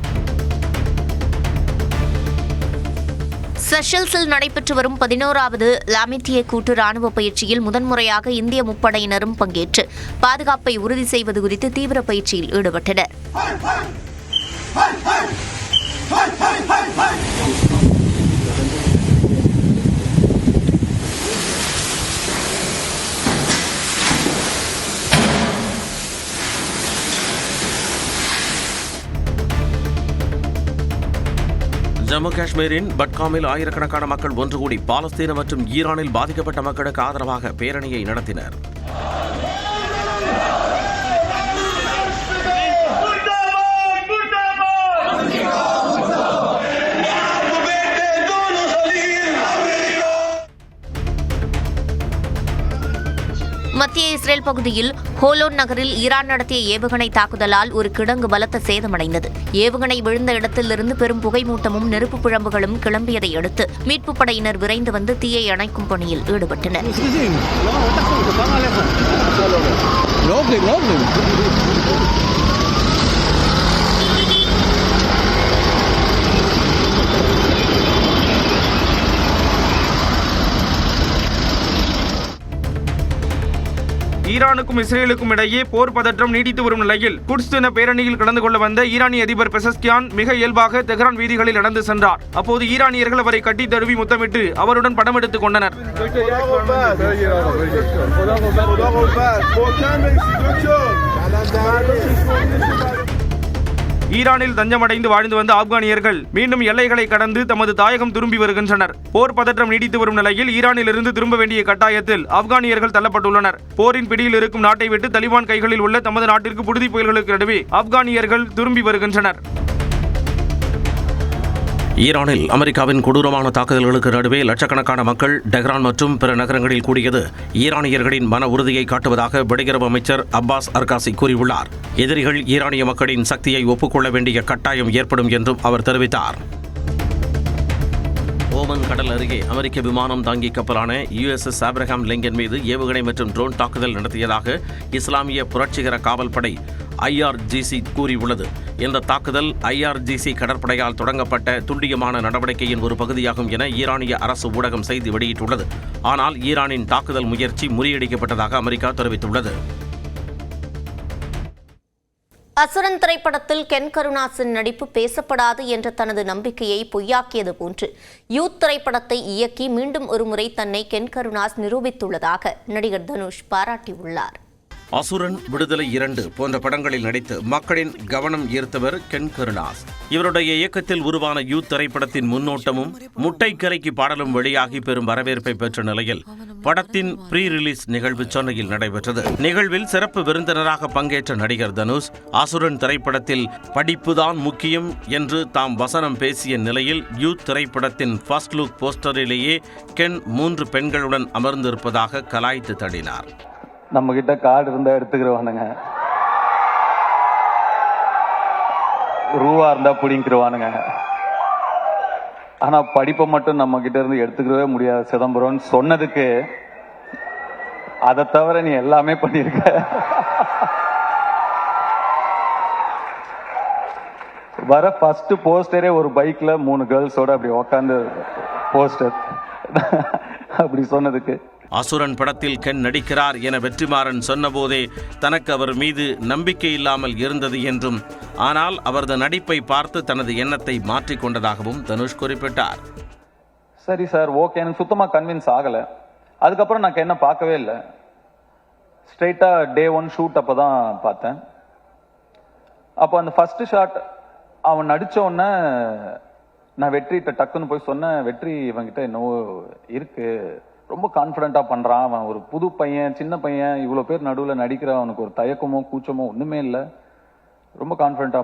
செஷல்ஸில் நடைபெற்று வரும் 11வது லாமிட்டியே கூட்டு ராணுவ பயிற்சியில் முதன்முறையாக இந்திய முப்படையினரும் பங்கேற்று பாதுகாப்பை உறுதி செய்வது குறித்து தீவிர பயிற்சியில் ஈடுபட்டனர். ஜம்மு காஷ்மீரின் பட்காமில் ஆயிரக்கணக்கான மக்கள் ஒன்று கூடி பாலஸ்தீன மற்றும் ஈரானில் பாதிக்கப்பட்ட மக்களுக்கு ஆதரவாக பேரணியை நடத்தினர். மத்திய இஸ்ரேல் பகுதியில் ஹோலோன் நகரில் ஈரான் நடத்திய ஏவுகணை தாக்குதலால் ஒரு கிடங்கு பலத்த சேதமடைந்தது. ஏவுகணை விழுந்த இடத்திலிருந்து பெரும் புகைமூட்டமும் நெருப்பு பிழம்புகளும் கிளம்பியதை அடுத்து மீட்புப் படையினர் விரைந்து வந்து தீயை அணைக்கும் பணியில் ஈடுபட்டனர். ஈரானுக்கும் இஸ்ரேலுக்கும் இடையே போர் பதற்றம் நீடித்து வரும் நிலையில் குட்ஸ் தின பேரணியில் கலந்து கொள்ள வந்த ஈரானிய அதிபர் பெசஸ்கியான் மிக இயல்பாக தெஹ்ரான் வீதிகளில் நடந்து சென்றார். அப்போது ஈரானியர்கள் அவரை கட்டி தழுவி முத்தமிட்டு அவருடன் படம் எடுத்துக் கொண்டனர். ஈரானில் தஞ்சமடைந்து வாழ்ந்து வந்த ஆப்கானியர்கள் மீண்டும் எல்லைகளை கடந்து தமது தாயகம் திரும்பி வருகின்றனர். போர் பதற்றம் நீடித்து வரும் நிலையில் ஈரானில் இருந்து திரும்ப வேண்டிய கட்டாயத்தில் ஆப்கானியர்கள் தள்ளப்பட்டுள்ளனர். போரின் பிடியில் இருக்கும் நாட்டை விட்டு தலிபான் கைகளில் உள்ள தமது நாட்டிற்கு புழுதி புயல்களுக்கு நடுவே ஆப்கானியர்கள் திரும்பி வருகின்றனர். ஈரானில் அமெரிக்காவின் கொடூரமான தாக்குதல்களுக்கு நடுவே லட்சக்கணக்கான மக்கள் டெஹ்ரான் மற்றும் பிற நகரங்களில் கூடியது ஈரானியர்களின் மன உறுதியை காட்டுவதாக வெளியுறவு அமைச்சர் அப்பாஸ் அர்காசி கூறியுள்ளார். எதிரிகள் ஈரானிய மக்களின் சக்தியை ஒப்புக்கொள்ள வேண்டிய கட்டாயம் ஏற்படும் என்றும் அவர் தெரிவித்தார். ஓமன் கடல் அருகே அமெரிக்க விமானம் தாங்கி கப்பலான USS ஆப்ரஹாம் லிங்கன் மீது ஏவுகணை மற்றும் ட்ரோன் தாக்குதல் நடத்தியதாக இஸ்லாமிய புரட்சிகர காவல்படை IRGC கூறியுள்ளது. இந்த தாக்குதல் IRGC கடற்படையால் தொடங்கப்பட்ட துல்லியமான நடவடிக்கையின் ஒரு பகுதியாகும் என ஈரானிய அரசு ஊடகம் செய்தி வெளியிட்டுள்ளது. ஆனால் ஈரானின் தாக்குதல் முயற்சி முறியடிக்கப்பட்டதாக அமெரிக்கா தெரிவித்துள்ளது. அசுரன் திரைப்படத்தில் கென் கருணாஸின் நடிப்பு பேசப்படாது என்ற தனது நம்பிக்கையை பொய்யாக்கியது போன்று யூத் திரைப்படத்தை இயக்கி மீண்டும் ஒருமுறை தன்னை கென் கருணாஸ் நிரூபித்துள்ளதாக நடிகர் தனுஷ் பாராட்டியுள்ளார். அசுரன், விடுதலை 2 போன்ற படங்களில் நடித்து மக்களின் கவனம் ஈர்த்தவர் கென் கருணாஸ். இவருடைய இயக்கத்தில் உருவான யூத் திரைப்படத்தின் முன்னோட்டமும் முட்டை கரைக்கு பாடலும் வெளியாகி பெரும் வரவேற்பை பெற்ற நிலையில் படத்தின் ப்ரீ ரிலீஸ் நிகழ்வு சென்னையில் நடைபெற்றது. நிகழ்வில் சிறப்பு விருந்தினராக பங்கேற்ற நடிகர் தனுஷ் அசுரன் திரைப்படத்தில் படிப்புதான் முக்கியம் என்று தாம் வசனம் பேசிய நிலையில் யூத் திரைப்படத்தின் ஃபர்ஸ்ட் லுக் போஸ்டரிலேயே கென் 3 பெண்களுடன் அமர்ந்திருப்பதாக கலாய்த்து தள்ளினார். நம்ம கிட்ட கார்டு இருந்தா எடுத்துக்கிறவானுங்க, ரூவா இருந்தா பிடிங்கிருவானுங்க, ஆனா படிப்பை மட்டும் நம்ம கிட்ட இருந்து எடுத்துக்கவே முடியாது சிதம்பரம் சொன்னதுக்கு அதை தவிர நீ எல்லாமே பண்ணிருக்க. வர ஃபர்ஸ்ட் போஸ்டரே ஒரு பைக்ல 3 கேர்ள்ஸோட அப்படி உக்காந்து போஸ்டர் அப்படி சொன்னதுக்கு. அசுரன் படத்தில் கென் நடிக்கிறார் என வெற்றிமாறன் சொன்னபோதே தனக்கு அவர் மீது நம்பிக்கை இல்லாமல் இருந்தது என்றும், ஆனால் அவரது நடிப்பை பார்த்து தனது எண்ணத்தை மாற்றிக்கொண்டதாகவும் தனுஷ் குறிப்பிட்டார். சரி சார், ஓகே, எனக்கு சுத்தமா கன்வின்ஸ் ஆகல. அதுக்கப்புறம் நான் கென்னை பார்க்கவே இல்லை. ஸ்ட்ரெயிட்டா டே 1 ஷூட் அப்பதான் பார்த்தேன். அப்போ அந்த ஃபர்ஸ்ட் ஷாட் அவன் நடிச்ச உடனே நான் வெற்றிட்ட டக்குன்னு போய் சொன்னேன், வெற்றி இவன்கிட்ட என்னவோ இருக்கு, ரொம்ப கான்ஃபிடென்ட்டா பண்றான், அவன் ஒரு புது பையன், சின்ன பையன், இவ்வளவு பேர் நடுவில் நடிக்கிற அவனுக்கு ஒரு தயக்கமோ கூச்சமோ ஒண்ணுமே இல்லை, ரொம்ப கான்ஃபிடென்ட்டா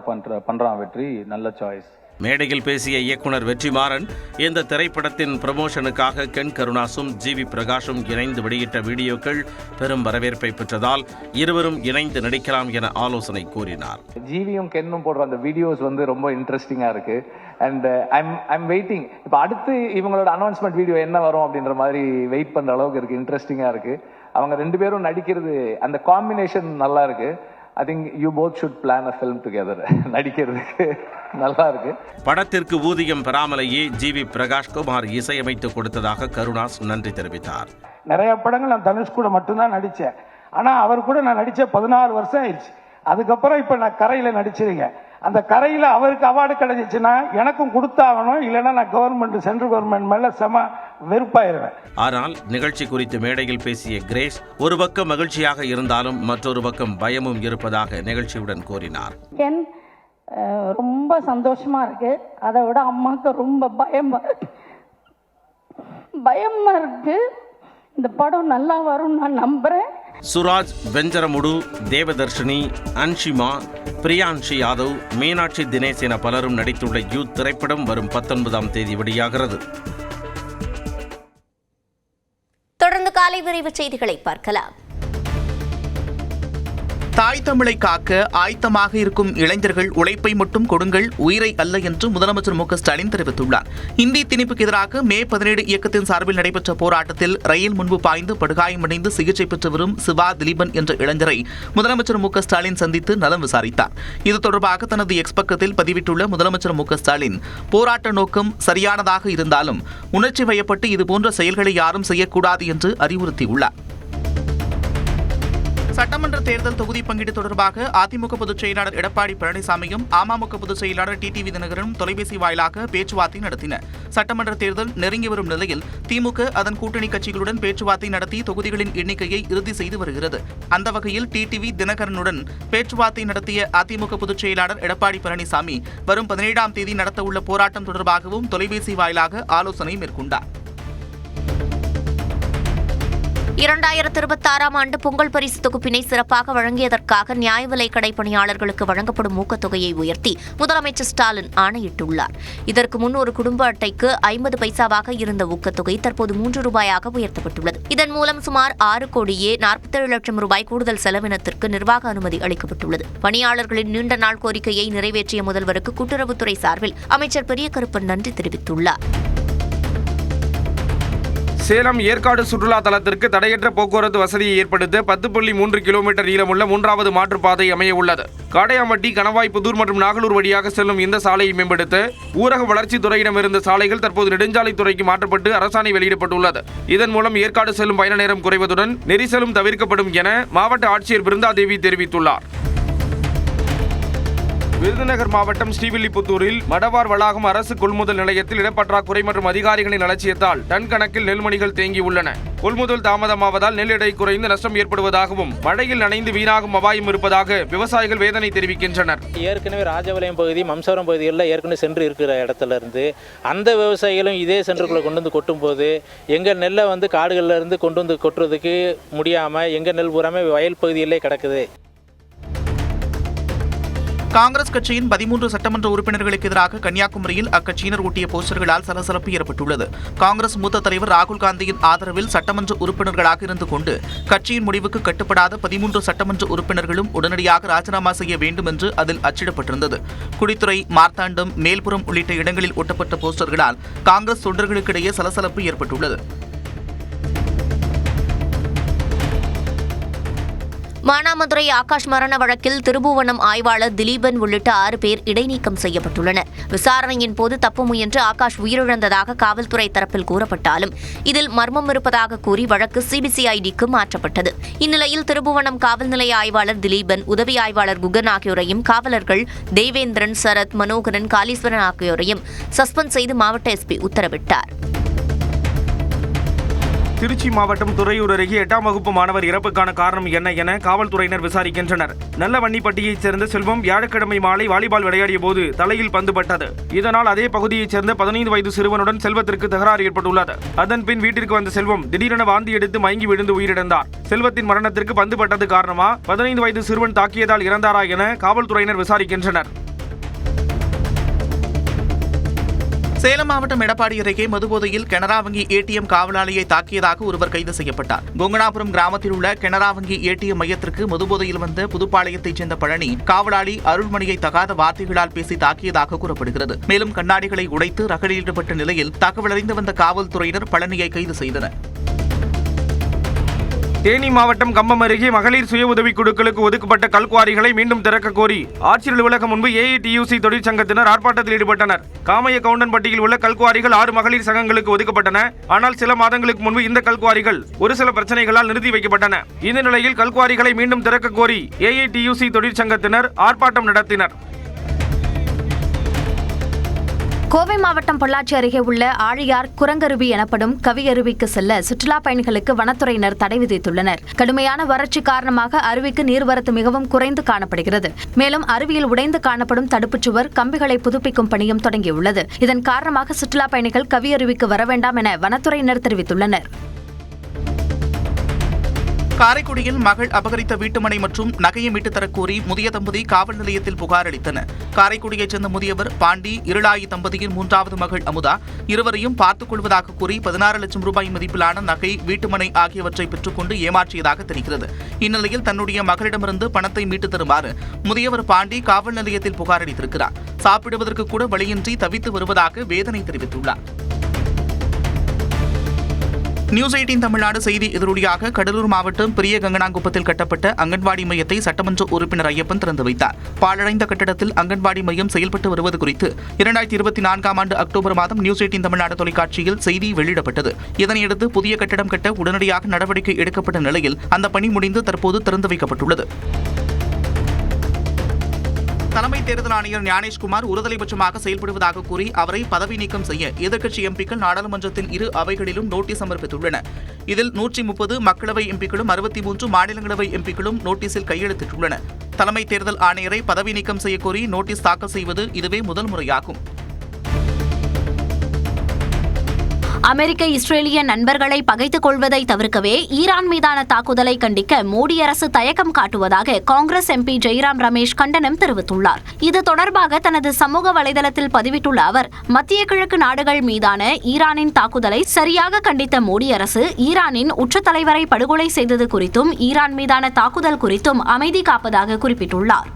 பண்றான் வெற்றி, நல்ல சாய்ஸ். மேடையில் பேசிய இயக்குனர் வெற்றிமாறன் இந்த திரைப்படத்தின் ப்ரமோஷனுக்காக கென் கருணாசும் ஜிவி பிரகாஷும் இணைந்து வெளியிட்ட வீடியோக்கள் பெரும் வரவேற்பை பெற்றதால் இருவரும் இணைந்து நடிக்கலாம் என ஆலோசனை கூறினார். ஜிவியும் கென்னும் போடுற அந்த வீடியோஸ் ரொம்ப இன்ட்ரெஸ்டிங்கா இருக்கு. And I'm waiting. இப்போ அடுத்து இவங்களோட அனௌன்ஸ்மெண்ட் வீடியோ என்ன வரும் அப்படின்ற மாதிரி வெயிட் பண்ற அளவுக்கு இருக்கு, இன்ட்ரெஸ்டிங்கா இருக்கு. அவங்க 2 பேரும் நடிக்கிறது அந்த காம்பினேஷன் நல்லா இருக்கு. I think you both should plan a film together. நடிக்கிறதுக்கு நல்லா இருக்கு. படத்திற்கு ஊதியம் பெறாமலேயே ஜிவி பிரகாஷ்குமார் இசையமைத்து கொடுத்ததாக கருணாஸ் நன்றி தெரிவித்தார். நிறைய படங்கள் நான் தனுஷ் கூட மட்டும்தான் நடிச்சேன். ஆனா அவர் கூட நான் நடிச்ச 16 வருஷம் ஆயிடுச்சு. அதுக்கப்புறம் இப்ப நான் கரையில நடிச்சிருக்கேன். அந்த கரையில அவருக்கு அவார்டு கிடைச்சிச்சுன்னா எனக்கும் கொடுத்தாகணும், இல்லைன்னா நான் கவர்மெண்ட் சென்ட்ரல் கவர்மெண்ட் மேல செம வெறுப்பாயிருவேன். ஆனால் நிகழ்ச்சி குறித்து மேடையில் பேசிய கிரேஸ் ஒரு பக்கம் மகிழ்ச்சியாக இருந்தாலும் மற்றொரு பக்கம் பயமும் இருப்பதாக நிகழ்ச்சியுடன் கூறினார். ரொம்ப சந்தோஷமா இருக்கு, அதை விட அம்மாவுக்கு ரொம்ப பயமா இருக்கு. இந்த படம் நல்லா வரும் நான் நம்புறேன். சுராஜ், வெஞ்சரமுடு, தேவதர்ஷினி, அன்ஷிமா, பிரியான்ஷி யாதவ், மீனாட்சி தினேஷ் என பலரும் நடித்துள்ள யூத் திரைப்படம் வரும் 19ஆம் தேதி வெளியாகிறது. தொடர்ந்து காலை விரைவு செய்திகளை பார்க்கலாம். தாய் தமிழை காக்க ஆயத்தமாக இருக்கும் இளைஞர்கள் உழைப்பை மட்டும் கொடுங்கள், உயிரை அல்ல என்று முதலமைச்சர் மு க ஸ்டாலின் தெரிவித்துள்ளார். இந்தி திணிப்புக்கு எதிராக மே 17 இயக்கத்தின் சார்பில் நடைபெற்ற போராட்டத்தில் ரயில் முன்பு பாய்ந்து படுகாயமடைந்து சிகிச்சை பெற்று வரும் சிவா திலீபன் என்ற இளைஞரை முதலமைச்சர் மு க ஸ்டாலின் சந்தித்து நலம் விசாரித்தார். இது தொடர்பாக தனது எக்ஸ் பக்கத்தில் பதிவிட்டுள்ள முதலமைச்சர் மு க ஸ்டாலின், போராட்ட நோக்கம் சரியானதாக இருந்தாலும் உணர்ச்சி வயப்பட்டு இதுபோன்ற செயல்களை யாரும் செய்யக்கூடாது என்று அறிவுறுத்தியுள்ளார். சட்டமன்ற தேர்தல் தொகுதி பங்கீடு தொடர்பாக அதிமுக பொதுச் செயலாளர் எடப்பாடி பழனிசாமியும் அமமுக பொதுச் செயலாளர் டிடிவி தினகரனும் தொலைபேசி வாயிலாக பேச்சுவார்த்தை நடத்தினர். சட்டமன்ற தேர்தல் நெருங்கி வரும் நிலையில் திமுக அதன் கூட்டணி கட்சிகளுடன் பேச்சுவார்த்தை நடத்தி தொகுதிகளின் எண்ணிக்கையை இறுதி செய்து வருகிறது. அந்த வகையில் டிடிவி தினகரனுடன் பேச்சுவார்த்தை நடத்திய அதிமுக பொதுச் செயலாளர் எடப்பாடி பழனிசாமி வரும் 17ஆம் தேதி நடத்தவுள்ள போராட்டம் தொடர்பாகவும் தொலைபேசி வாயிலாக ஆலோசனை மேற்கொண்டார். 2026ஆம் ஆண்டு பொங்கல் பரிசு தொகுப்பினை சிறப்பாக வழங்கியதற்காக நியாய விலைக் கடை பணியாளர்களுக்கு வழங்கப்படும் ஊக்கத்தொகையை உயர்த்தி முதலமைச்சர் ஸ்டாலின் ஆணையிட்டுள்ளார். இதற்கு முன் ஒரு குடும்ப அட்டைக்கு 50 பைசாவாக இருந்த ஊக்கத்தொகை தற்போது 3 ரூபாயாக உயர்த்தப்பட்டுள்ளது. இதன் மூலம் சுமார் 6 கோடியே 47 லட்சம் ரூபாய் கூடுதல் செலவினத்திற்கு நிர்வாக அனுமதி அளிக்கப்பட்டுள்ளது. பணியாளர்களின் நீண்ட நாள் கோரிக்கையை நிறைவேற்றிய முதல்வருக்கு கூட்டுறவுத்துறை சார்பில் அமைச்சர் பெரிய கருப்பன் நன்றி தெரிவித்துள்ளார். சேலம் ஏற்காடு சுற்றுலா தலத்திற்கு தடையற்ற போக்குவரத்து வசதியை ஏற்படுத்த 10.3 கிலோமீட்டர் நீளமுள்ள 3வது மாற்றுப்பாதை அமைய உள்ளது. காடையாம்பட்டி, கணவாய், புதூர் மற்றும் நாகலூர் வழியாக செல்லும் இந்த சாலையை மேம்படுத்த ஊரக வளர்ச்சித் துறையிடம் இருந்த சாலைகள் தற்போது நெடுஞ்சாலைத்துறைக்கு மாற்றப்பட்டு அரசாணை வெளியிடப்பட்டுள்ளது. இதன் மூலம் ஏற்காடு செல்லும் பயண நேரம் குறைவதுடன் நெரிசலும் தவிர்க்கப்படும் என மாவட்ட ஆட்சியர் பிருந்தாதேவி தெரிவித்துள்ளார். விருதுநகர் மாவட்டம் ஸ்ரீவில்லிபுத்தூரில் மடவார் வளாகம் அரசு கொள்முதல் நிலையத்தில் இடப்பற்றாக்குறை மற்றும் அதிகாரிகளின் அலட்சியத்தால் டன் கணக்கில் நெல்மணிகள் தேங்கியுள்ளன. கொள்முதல் தாமதமாவதால் நெல் எடை குறைந்து நஷ்டம் ஏற்படுவதாகவும் மழையில் நனைந்து வீணாகும் அபாயம் இருப்பதாக விவசாயிகள் வேதனை தெரிவிக்கின்றனர். ஏற்கனவே ராஜபாளையம் பகுதி, மம்சாவரம் பகுதிகளில் ஏற்கனவே சென்று இருக்கிற இடத்துல இருந்து அந்த விவசாயிகளும் இதே சென்றுக்குள்ளே கொண்டு வந்து கொட்டும் போது எங்கள் நெல்லை காடுகளில் இருந்து கொண்டு வந்து கொட்டுறதுக்கு முடியாமல் எங்கள் நெல் பூராமே வயல் பகுதியிலே கிடக்குது. காங்கிரஸ் கட்சியின் 13 சட்டமன்ற உறுப்பினர்களுக்கு எதிராக கன்னியாகுமரியில் அக்கட்சியினர் ஒட்டிய போஸ்டர்களால் சலசலப்பு ஏற்பட்டுள்ளது. காங்கிரஸ் மூத்த தலைவர் ராகுல் காந்தியின் ஆதரவில் சட்டமன்ற உறுப்பினர்களாக இருந்து கொண்டு கட்சியின் முடிவுக்கு கட்டுப்படாத 13 சட்டமன்ற உறுப்பினர்களும் உடனடியாக ராஜினாமா செய்ய வேண்டும் என்று அதில் அச்சிடப்பட்டிருந்தது. குடித்துறை, மார்த்தாண்டம், மேல்புறம் உள்ளிட்ட இடங்களில் ஒட்டப்பட்ட போஸ்டர்களால் காங்கிரஸ் தொண்டர்களுக்கிடையே சலசலப்பு ஏற்பட்டுள்ளது. மானாமதுரை ஆகாஷ் மரண வழக்கில் திருபுவனம் ஆய்வாளர் திலீபன் உள்ளிட்ட 6 பேர் இடைநீக்கம் செய்யப்பட்டுள்ளனர். விசாரணையின் போது தப்ப முயன்று ஆகாஷ் உயிரிழந்ததாக காவல்துறை தரப்பில் கூறப்பட்டாலும் இதில் மர்மம் இருப்பதாக கூறி வழக்கு சிபிசிஐடிக்கு மாற்றப்பட்டது. இந்நிலையில் திருபுவனம் காவல் நிலைய ஆய்வாளர் திலீபன், உதவி ஆய்வாளர் குகன் ஆகியோரையும் காவலர்கள் தேவேந்திரன், சரத், மனோகரன், காளீஸ்வரன் ஆகியோரையும் சஸ்பெண்ட் செய்து மாவட்ட எஸ்பி உத்தரவிட்டார். திருச்சி மாவட்டம் துறையூர் அருகே 8ஆம் வகுப்பு மாணவர் இறப்புக்கான காரணம் என்ன என காவல்துறையினர் விசாரிக்கின்றனர். நல்லவன்னிப்பட்டியைச் சேர்ந்த செல்வம் வியாழக்கிழமை மாலை வாலிபால் விளையாடிய போது தலையில் பந்து பட்டது. இதனால் அதே பகுதியைச் சேர்ந்த 15 வயது சிறுவனுடன் செல்வத்திற்கு தகராறு ஏற்பட்டுள்ளது. அதன் பின் வீட்டிற்கு வந்த செல்வம் திடீரென வாந்தி எடுத்து மயங்கி விழுந்து உயிரிழந்தார். செல்வத்தின் மரணத்திற்கு பந்து பட்டது காரணமா, 15 வயது சிறுவன் தாக்கியதால் இறந்தாரா என காவல்துறையினர் விசாரிக்கின்றனர். சேலம் மாவட்டம் எடப்பாடி அருகே மதுபோதையில் கனரா வங்கி ஏடிஎம் காவலாளியை தாக்கியதாக ஒருவர் கைது செய்யப்பட்டார். கொங்கனாபுரம் கிராமத்தில் உள்ள கனரா வங்கி ஏடிஎம் மையத்திற்கு மதுபோதையில் வந்த புதுப்பாளையத்தைச் சேர்ந்த பழனி காவலாளி அருள்மணியை தகாத வார்த்தைகளால் பேசி தாக்கியதாக கூறப்படுகிறது. மேலும் கண்ணாடிகளை உடைத்து ரகளில் ஈடுபட்ட நிலையில் தகவல் அறிந்து வந்த காவல்துறையினர் பழனியை கைது செய்தனர். தேனி மாவட்டம் கம்பம் அருகே மகளிர் சுய உதவிக் குழுக்களுக்கு ஒதுக்கப்பட்ட கல்குவாரிகளை மீண்டும் திறக்க கோரி ஆட்சியர் அலுவலகம் முன்பு ஏஐடியூசி தொழிற்சங்கத்தினர் ஆர்ப்பாட்டத்தில் ஈடுபட்டனர். காமைய கவுண்டன்பட்டியில் உள்ள கல்குவாரிகள் 6 மகளிர் சங்கங்களுக்கு ஒதுக்கப்பட்டன. ஆனால் சில மாதங்களுக்கு முன்பு இந்த கல்குவாரிகள் ஒரு சில பிரச்சனைகளால் நிறுத்தி வைக்கப்பட்டன. இந்த நிலையில் கல்குவாரிகளை மீண்டும் திறக்க கோரி ஏஐடியூசி தொழிற்சங்கத்தினர் ஆர்ப்பாட்டம் நடத்தினர். கோவை மாவட்டம் பொள்ளாச்சி அருகே உள்ள ஆழியார் குரங்கருவி எனப்படும் கவியருவிக்கு செல்ல சுற்றுலா பயணிகளுக்கு வனத்துறையினர் தடை விதித்துள்ளனர். கடுமையான வறட்சி காரணமாக அருவிக்கு நீர்வரத்து மிகவும் குறைந்து காணப்படுகிறது. மேலும் அருவியில் உடைந்து காணப்படும் தடுப்புச் சுவர், கம்பிகளை புதுப்பிக்கும் பணியும் தொடங்கியுள்ளது. இதன் காரணமாக சுற்றுலா பயணிகள் கவியருவிக்கு வர வேண்டாம் என வனத்துறையினர் தெரிவித்துள்ளனர். காரைக்குடியில் மகள் அபகரித்த வீட்டுமனை மற்றும் நகையை மீட்டுத் தரக் கோரி முதிய தம்பதி காவல் நிலையத்தில் புகார் அளித்தனர். காரைக்குடியைச் சேர்ந்த முதியவர் பாண்டி, இருளாயி தம்பதியின் 3வது மகள் அமுதா இருவரையும் பார்த்துக் கொள்வதாக கூறி 16 லட்சம் ரூபாய் மதிப்பிலான நகை, வீட்டுமனை ஆகியவற்றை பெற்றுக்கொண்டு ஏமாற்றியதாக தெரிகிறது. இந்நிலையில் தன்னுடைய மகளிடமிருந்து பணத்தை மீட்டுத் தருமாறு முதியவர் பாண்டி காவல் நிலையத்தில் புகார் அளித்திருக்கிறார். சாப்பிடுவதற்கு கூட வழியின்றி தவித்து வருவதாக வேதனை தெரிவித்துள்ளார். நியூஸ் 18 தமிழ்நாடு செய்தி எதிரொலியாக கடலூர் மாவட்டம் பெரிய கங்கனாங்குப்பத்தில் கட்டப்பட்ட அங்கன்வாடி மையத்தை சட்டமன்ற உறுப்பினர் ஐயப்பன் திறந்து வைத்தார். பாழடைந்த கட்டடத்தில் அங்கன்வாடி மையம் செயல்பட்டு வருவது குறித்து 2024ஆம் ஆண்டு அக்டோபர் மாதம் நியூஸ் 18 தமிழ்நாடு தொலைக்காட்சியில் செய்தி வெளியிடப்பட்டது. இதனையடுத்து புதிய கட்டடம் கட்ட உடனடியாக நடவடிக்கை எடுக்கப்பட்ட நிலையில் அந்த பணி முடிந்து தற்போது திறந்து வைக்கப்பட்டுள்ளது. தலைமை தேர்தல் ஆணையர் ஞானேஷ்குமார் ஒருதலைபட்சமாக செயல்படுவதாக கூறி அவரை பதவி நீக்கம் செய்ய எதிர்க்கட்சி எம்பிக்கள் நாடாளுமன்றத்தின் 2 அவைகளிலும் நோட்டீஸ் சமர்ப்பித்துள்ளனர். இதில் 130 மக்களவை எம்பிக்களும் 63 மாநிலங்களவை எம்பிக்களும் நோட்டீஸில் கையெழுத்திட்டுள்ளனர். தலைமை தேர்தல் ஆணையரை பதவி நீக்கம் செய்யக்கோரி நோட்டீஸ் தாக்கல் செய்வது இதுவே முதல் முறையாகும். அமெரிக்க, இஸ்ரேலிய நண்பர்களை பகைத்துக் கொள்வதை தவிர்க்கவே ஈரான் மீதான தாக்குதலை கண்டிக்க மோடி அரசு தயக்கம் காட்டுவதாக காங்கிரஸ் எம்பி ஜெய்ராம் ரமேஷ் கண்டனம் தெரிவித்துள்ளார். இது தொடர்பாக தனது சமூக வலைதளத்தில் பதிவிட்டுள்ள அவர், மத்திய கிழக்கு நாடுகள் மீதான ஈரானின் தாக்குதலை சரியாக கண்டித்த மோடி அரசு ஈரானின் உச்ச தலைவரை படுகொலை செய்தது குறித்தும் ஈரான் மீதான தாக்குதல் குறித்தும் அமைதி காப்பதாக குறிப்பிட்டுள்ளார்.